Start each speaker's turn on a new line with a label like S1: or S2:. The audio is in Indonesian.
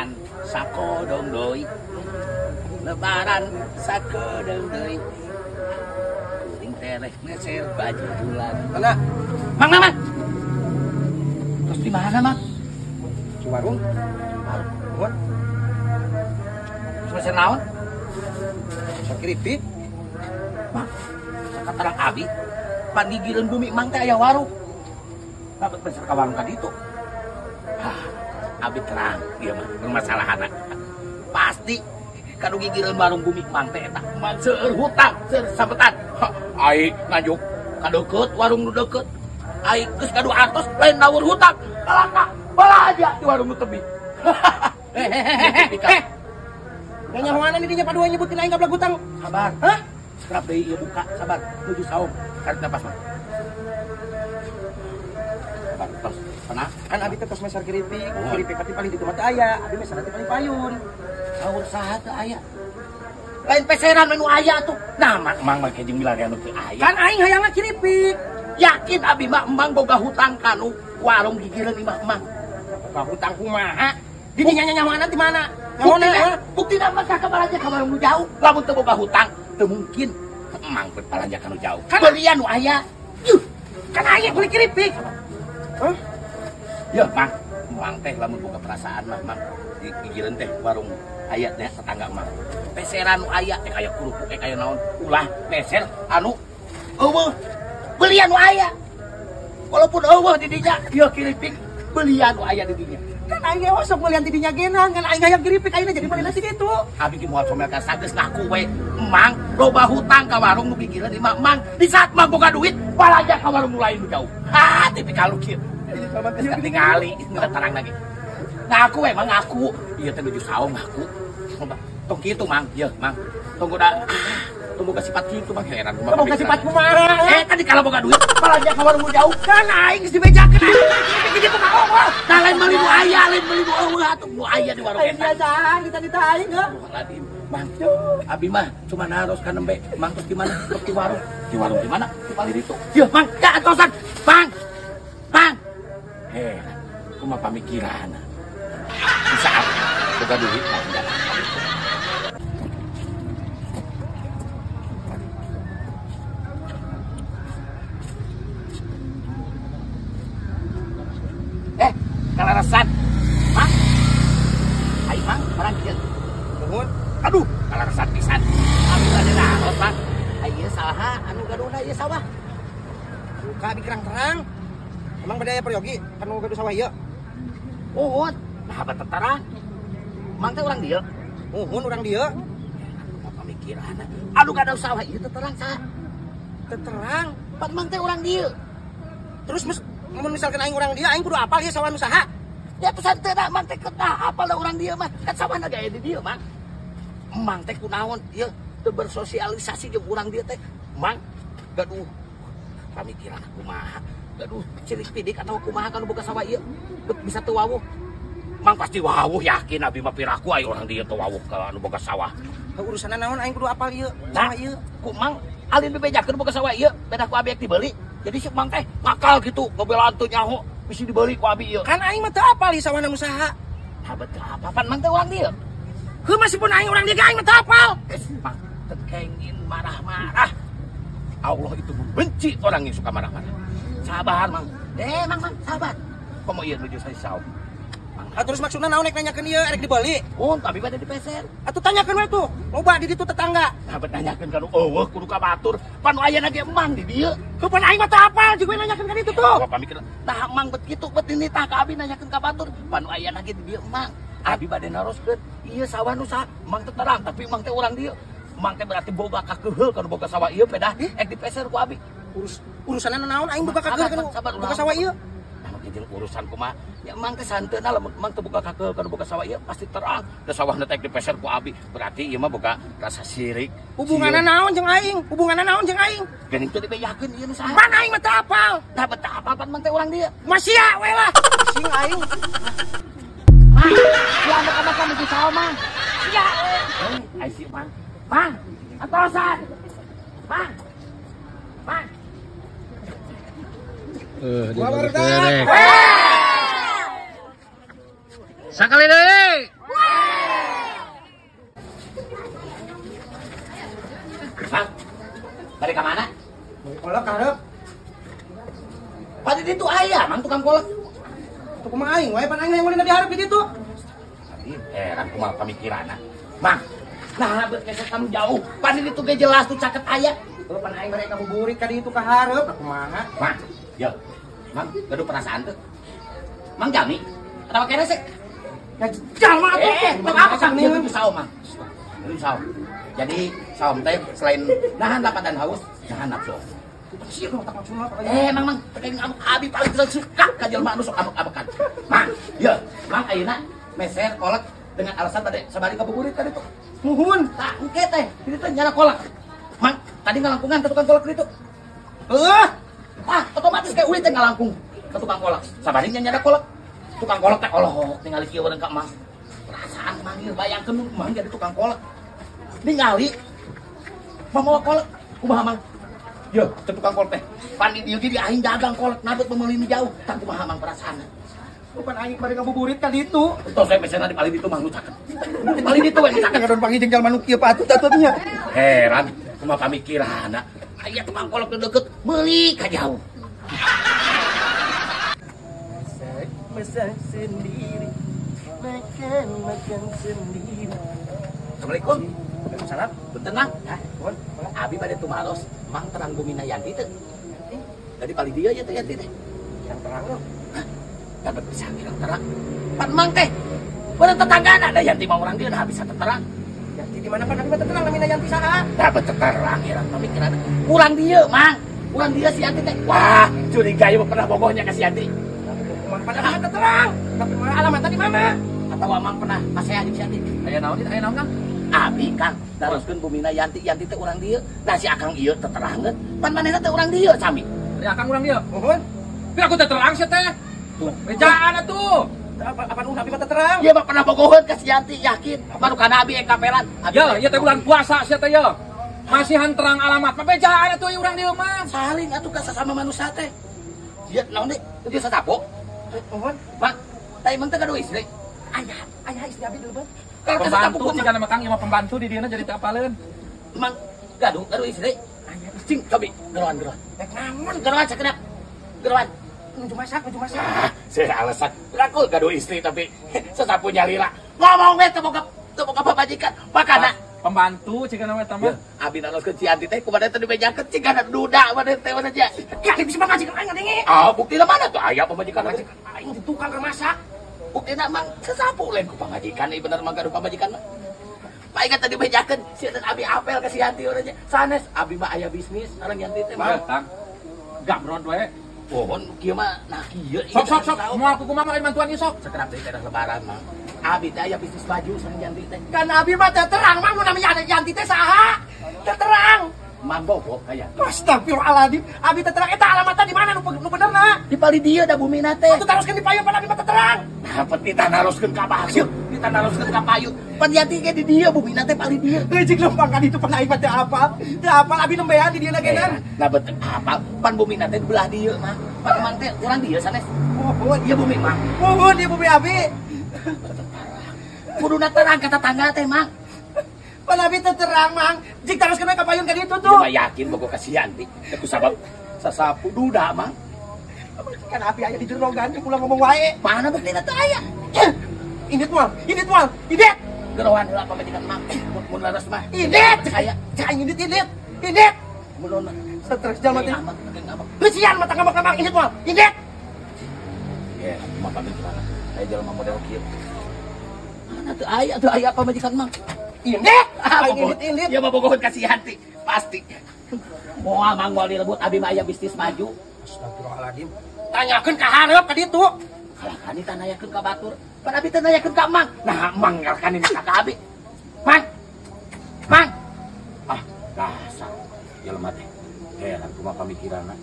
S1: lebaran sakodong doi. Lebaran sakodong doi. Kuring tereh ngeser baju bulan.
S2: Mana?
S1: Mang, mang, mang. Terus di mana, Mang?
S2: Di warung.
S1: Warung. Terus naon?
S2: Sakiripik.
S1: Mang, sakat abi. Pandigireun bumi Mang teh aya warung. Dapat besar ka warung ka ditu. Abi terang, ieu mah permasalahanna. Pasti kanu gigireun warung bumi Mang teh eta. Mang seueur hutang, seueur sampetan. Ai ngajuk ka deukeut warung nu deukeut. Ai geus kadu artos lain nawur hutang. Kalaka balaja di warung nu tebih.
S2: Hehehe. Nyahoana nih dinya padua nyebutin aing gablak hutang.
S1: Sabar.
S2: Hah?
S1: Sekrap deui ieu buka, sabar. Nuju saum. Tarik napas, Mang. Sabar, tos. Tenang.
S2: Kan abi teh tos mesar kiripik, kiripik ati paling ditu mah teu aya, abi mesar ati paling payun.
S1: Saur saha teu aya. Lain peseran menu aya tuh. Nah, Mang mah jeung milarian teu aya.
S2: Kan aing hayangna kiripik.
S1: Yakin abi mah emang boga hutang kanu warung gigireun imah emang.
S2: Boga hutang kumaha? Di dinya nyahoana di mana? Nyahoana
S1: bukti mah ka balanja ka warung nu jauh. Lamun teu boga hutang, teu mungkin emang balanja kanu jauh. Belian nu aya.
S2: Kan aing beli kiripik. Hah?
S1: Ya, Mang teh lamun boga perasaan mah, Mang. Gigireun teh warung aya teh tetangga Mang. Peseran nu aya teh aya kerupuk aya naon? Ulah peser anu eueuh. Belian nu aya. Walaupun eueuh di dinya, ieu kiripik belian nu aya di dinya.
S2: Kan aing eueuh sok belian di dinya genang, kan aing hayang kiripik ayeuna jadi balian di ditu.
S1: Abi ki moal somel ka sageus ngaku we. Emang loba hutang ka warung nu gigireun imah Mang. Di saat Mang boga duit, balanja ka warung nu lain nu jauh. Tipikal lu kieu. Geus tingali, geus terang lagi. Ngaku we, Mang ngaku. Ieu teh nuju saung ngaku. Tong kitu, Mang. Ieu, Mang. Tunggu da tunggu ka sifat kitu Mang heran kumaha.
S2: Boga sifat kumaha?
S1: Tadi kalau boga duit, balanja ka warung nu jauh.
S2: Kan aing geus dibejakeun.
S1: Kitu ka eueuh. Nah lain meuli nu aya, lain meuli nu eueuh atuh nu aya di warung
S2: Aing
S1: eta.
S2: biasaan kita aing heuh.
S1: Mang, abi mah cuma naros ka nembe. Mang terus di mana? Terus di warung. Di warung di mana? Di paling itu. Yeuh, Mang, da atosan. Bang. Bang. Kumaha pamikiran. Di saat boga duit lah enggak. Kalarasan. Mang. Hai, Mang, barang kieu.
S2: Nuhun.
S1: Aduh, kalarasan pisan. Abi bade naon, Mang? Ieu saha anu gaduna ieu sawah?
S2: Buka di kerang-kerang. Emang beda ya peryogi anu gaduh sawah ieu?
S1: Uhun, nah batetarang. Mang teh urang dieu.
S2: Nuhun urang dieu.
S1: Apa pamikiran? Anu gaduh sawah ieu teh terang saha?
S2: Terang.
S1: Pan Mang teh urang dieu.
S2: Terus mun misalkan aing urang dieu, aing kudu apal ieu sawah nu saha?
S1: Ya pesan teh Mang teh kedah apal da urang dieu mah. Kan sawahna gaya di dieu, Mang. Mang teh kunaon ieu teu bersosialisasi jeung urang dieu teh. Mang, gaduh pamikiran kumaha? Gaduh cilik pidik atau kumaha kanu boga sawah ieu bisa teu wawuh. Mang pasti wawuh yakin abi mah piraku aya urang dieu teu wawuh ka anu boga sawah.
S2: Urusanna naon aing kudu apal ieu
S1: Sawah ieu. Ku Mang alin bebejakeun boga sawah ieu, beda ku abi dibeli. Jadi si Mang teh ngakal gitu, ngobelaan teu nyaho, bisi dibeli ku abi ieu.
S2: Kan aing mah teu apal ieu sawahna nu saha.
S1: Habat teu apa pan Mang teh urang dieu.
S2: Heuh masipun aing urang dieu aing mah teu apal.
S1: Mang teu kengin marah-marah. Allah itu membenci orang yang suka marah-marah. Sabar, Mang. Mang, sabar. Komo ieu nuju saya saum.
S2: Terus maksudna naon nek nanyakeun ieu erek dibeli?
S1: Oh, tapi bade dipeser.
S2: Atuh tanyakeun we tuh. Loba di ditu tetangga.
S1: Nah, nanyakeun kanu eueuh kudu ka batur. Panu aya ge emang di dieu.
S2: Heuh pan aing mah teu apal jeung we nanyakeun ka ditu tuh.
S1: Apa pamikir? Tah Mang bet kitu bet nitah ka abi nanyakeun ka batur. Panu aya ge di dieu emang. Abi bade naroskeun. Ieu sawah nu saha? Mang teu terang, tapi Mang teh urang dieu. Mang teh berarti boga kakeheul kanu boga sawah ieu pedah ek dipeser ku abi.
S2: Urusanna naon aing boga kakeheul kanu boga sawah ieu.
S1: Jeung urusan kumaha ya Mang teh santeuna lamun Mang teh boga kakeul kana boga sawah ieu pasti terang da sawahna teh dipeser ku abi berarti ieu mah boga rasa sirik.
S2: Hubunganna naon jeung aing?
S1: Geuning teu dibejakeun ieu nu saha?
S2: Pan aing mah teu apal.
S1: Tah betah apa Mang teh urang dieu.
S2: Masya we lah. Sing aing.
S1: Mang, ya anak-anak kan di saha Mang. Ya. Ai si Mang. Mang, atosan. Mang.
S3: Dia baru derek. Sakali deui.
S1: tukang kolak.
S2: Tuh kumaha aing wae pan aing yang ulin diharap di ditu.
S1: Heran kumaha pamikiranna. Mang, nah berkeset kamu jauh. Pan itu ge jelas tuh caket aya.
S2: Tuh pan aing mereka buburit ka ditu ka hareup kumaha.
S1: Mang, ya. Mang, gaduh perasaan tuh. Mang Jami, kenapa kere sih?
S2: Ya jalma atuh.
S1: Apa kan ini saum, Mang? Ini saum. Jadi saum teh selain nahan lapar dan haus, nahan nafsu.
S2: Sih kalau tak maksudna
S1: Mang, tekan ngamuk abi paling suka ka jelema anu sok amuk-amukan. Mang, ya, Mang ayeuna meser kolak dengan alasan tadi sabari kabuburit tadi tuh.
S2: nuhun.
S1: Tak engke teh, itu teh nyala kolak. Mang, tadi ngalangkungan ke tukang kolak itu. Otomatis kayak ulit teh ngalangkung ke tukang kolak. Sabari nyala kolak. Tukang kolak teh oloh ningali kieu urang ka Mang. Perasaan Mang ieu bayangkeun Mang jadi tukang kolak. Ningali mamawa kolak kumaha Mang? Ya, teh tukang kolak teh. Pan di dieu ge aing dagang kolak nabet memelini jauh. Tak kumaha Mang perasaanna?
S2: Bukan aing bari ngabuburit ka ditu.
S1: Tos saya pesena di paling ditu Mang nu caket. Di paling ditu we caket.
S2: Ngadon pangijeng jalma nu kieu patut-patutnya.
S1: Heran, kumaha pamikiranna. Aya tukang kolak nu deukeut meuli ka jauh.
S2: Masak sendiri, makan sendiri.
S1: Assalamualaikum.
S2: Waalaikumsalam.
S1: Punten Mang. Abi bade tumaros, Mang terang bumina Yanti teh. Tadi paling dia ya teh Yanti teh.
S2: Yang terang lo.
S1: Dapat bisa bilang terang. Pan Mang teh. Pada tetanggana ada Yanti mau orang dia dah bisa terang.
S2: Yanti di mana pan kita tenang namina Yanti saha?
S1: Dapat terang heran pamikiran. Kurang dia, Mang. Kurang dia si Yanti teh. Wah, curiga ieu pernah bogohnya ka si Yanti.
S2: Pada mana terang? Tapi mana alamatnya di mana?
S1: Atau Mang pernah masih aja si Yanti. Aya naon Kang? Abi Kang, daroskeun bumina Yanti teh urang dieu. Da si Akang ieu teu terangkeun. Pan manehna teh urang dieu sami.
S3: Ya Akang urang dia.
S2: Nuhun.
S3: Tapi aku teh terang sih teh. Bejaan atuh.
S2: Apa nu abi mata terang?
S1: Ieu mah pernah bogoheun ka si Yanti yakin. Baru kana abi kapelan.
S3: Ya, ieu teh bulan puasa sih teh ya. Masihan terang alamat. Mah bejaan atuh urang dia mah.
S1: Saling atuh ka sesama manusia teh. Ieu naon deui? Ieu satapo.
S2: Nuhun.
S1: Pak, teh emang teh gaduh istri.
S2: Ayah istri abi dulu, Bang.
S1: Kalau
S3: Pembantu jika nama Kang ieu mah pembantu di dieu jadi teu apaleun.
S1: Mang gaduh istri. Cing, cobi geroan.
S2: Namun
S1: Geroan sakedap. Geroan.
S2: menuju masak.
S1: Saya alasan. Aku gaduh istri tapi setapu nyalira. Ngomong we teu boga pabajikan. Makana
S3: Pembantu jika nama eta mah.
S1: abi naroskeun si Yanti teh kumaha teh dibejakeun cing kana duda mah teh saja.
S2: Kali bisa majikan aing ngadenge.
S1: Buktina mana tuh aya pamajikan aja.
S2: Aing di tukang masak.
S1: Buktina mang sesapu lain ku pamajikan ieu bener mah gaduh pamajikan mah. Paingat tadi bejakeun si abi apel ka si Yanti urang nya. Sanes abi mah aya bisnis sareng Yanti teh mah.
S3: Kang. Gamrod we.
S1: Pohon kieu mah nah kieu.
S3: Sok. Mau aku kumaha lain bantuan ieu sok.
S1: Sekerap deui teh lebaran mah. Abi teh aya bisnis baju sareng Yanti teh.
S2: Kan abi mah teu terang, Mang nu namanya ada Yanti teh saha? Teu terang.
S1: Mang bobo aya.
S2: Astagfirullahaladzim. Abi teh terang eta alamatna di mana nu benerna?
S1: Di pali dieu da bumina teh.
S2: Atuh taroskeun di payun pan abi mah teu terang.
S1: Dapat ditanaroskeun ka bahyeu, ditanaroskeun ka payu. Pan Yanti ge di dieu bumina teh pali dieu.
S2: Cik lempang kan itu pan aing mah teu apal. Teu apal abi nembean di dieu genan.
S1: Nah betul apa? Pan bumina teh belah dieu mah. Pan mang teh urang dieu sanes.
S2: Mohon
S1: Ieu bumi mah.
S2: Mohon ieu bumi abi.
S1: Kuduna terang ka tetangga teh mah.
S2: Pan abi teu terang, Mang. Jik taroskeun we ka payun ka ditu
S1: Ieu
S2: tuh.
S1: mah yakin bogo ka si Yanti. Teu sabab sasapu duda mah.
S2: Kan abi aya di jerogan pulang ngomong wae.
S1: Mana buktina teh aya?
S2: Indit moal. Indit.
S1: Gerohan heula pamajikan mang. Mun laras mah.
S2: Indit.
S1: Aya.
S2: Cak indit.
S1: Mun
S2: Stres jalma teh.
S1: ngambek.
S2: Beusian mata ngambek indit moal. Indit.
S1: Ya, mah pamikiran. Aya jelema model kieu. Mana teu aya pamajikan mang.
S2: Indit.
S1: Bogoh.
S2: Indit.
S1: Ya mah bogohon ka si Yanti. Pasti. Moal mang moal direbut abi mah aya bisnis maju.
S2: Astagfirullahaladzim. Tanyakeun ka hareup ka ditu.
S1: Kalah kan ditanyakeun ka batur. Pan abi teh nanyakeun ka mang. Nah, mang ngarkan ini ka abi. Mang. Dasar. Jelema teh. Heran kumaha pamikiranna.